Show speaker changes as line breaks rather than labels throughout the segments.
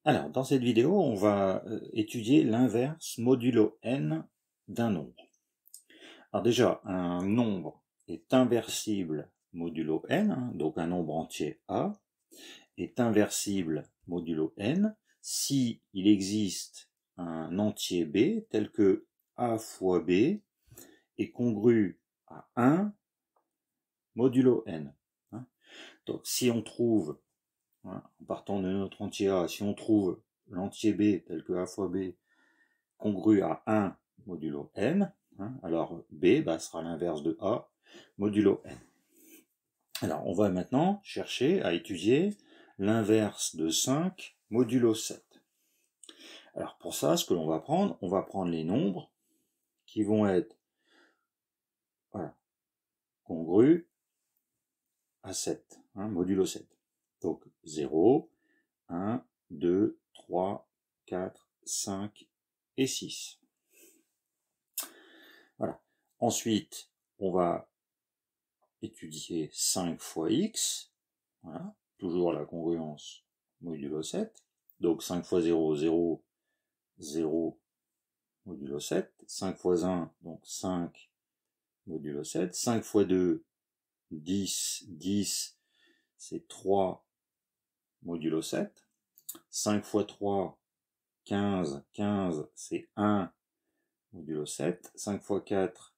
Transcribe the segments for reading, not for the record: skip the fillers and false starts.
Alors, dans cette vidéo, on va étudier l'inverse modulo n d'un nombre. Alors déjà, un nombre est inversible modulo n, donc un nombre entier A, est inversible modulo n si il existe un entier B tel que A fois B est congru à 1 modulo n. Donc si on trouve, en partant de notre entier A, si on trouve l'entier B tel que A fois B congru à 1 modulo n, alors B sera l'inverse de A modulo n. Alors on va maintenant chercher à étudier l'inverse de 5 modulo 7. Alors pour ça, ce que l'on va prendre, on va prendre les nombres qui vont être congrus à 7, modulo 7. Donc 0, 1, 2, 3, 4, 5 et 6. Voilà. Ensuite, on va étudier 5 fois x, voilà, toujours la congruence modulo 7, donc 5 fois 0, 0, 0, modulo 7, 5 fois 1, donc 5, modulo 7, 5 fois 2, 10, 10, c'est 3, modulo 7, 5 fois 3, 15, 15, c'est 1, modulo 7, 5 fois 4,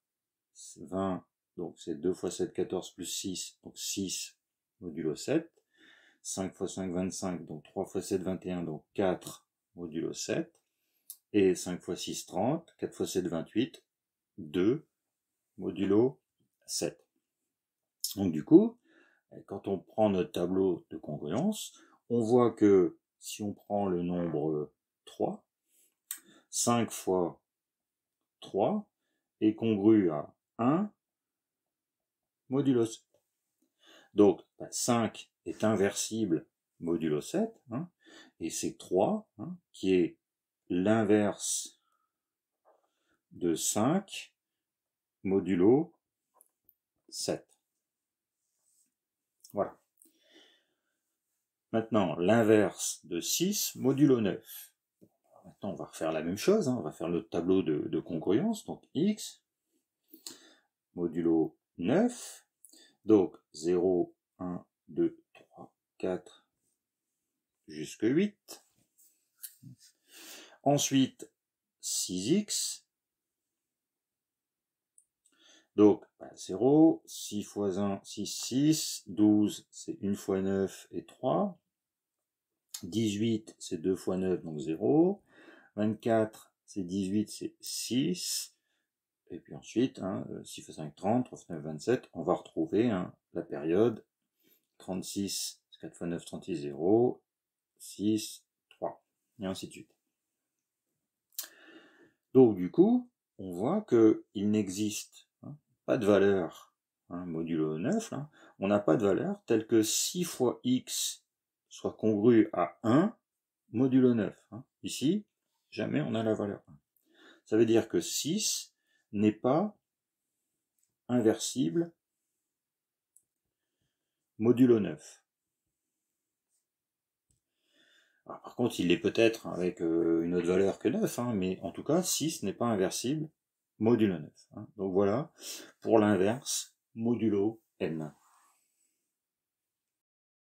20, donc c'est 2 fois 7, 14 plus 6, donc 6 modulo 7, 5 fois 5, 25, donc 3 fois 7, 21, donc 4 modulo 7, et 5 fois 6, 30, 4 fois 7, 28, 2 modulo 7. Donc du coup, quand on prend notre tableau de congruence, on voit que si on prend le nombre 3, 5 fois 3 est congru à 1 modulo 7. Donc 5 est inversible modulo 7, et c'est 3 qui est l'inverse de 5 modulo 7. Voilà. Maintenant, l'inverse de 6 modulo 9. Maintenant, on va refaire la même chose, on va faire notre tableau de congruence, donc x modulo 9, donc 0, 1, 2, 3, 4, jusque 8. Ensuite, 6x, donc 0, 6 fois 1, 6, 6, 12, c'est 1 fois 9 et 3, 18, c'est 2 fois 9, donc 0, 24, c'est 18, c'est 6, et puis ensuite, 6 fois 5, 30, 3 fois 9, 27, on va retrouver la période 36, 4 fois 9, 36, 0, 6, 3, et ainsi de suite. Donc du coup, on voit qu'il n'existe pas de valeur modulo 9, on n'a pas de valeur telle que 6 fois x soit congru à 1 modulo 9. Ici, jamais on a la valeur 1. Ça veut dire que 6 n'est pas inversible modulo 9. Alors, par contre, il l'est peut-être avec une autre valeur que 9, mais en tout cas, 6 n'est pas inversible modulo 9. Donc voilà pour l'inverse modulo n.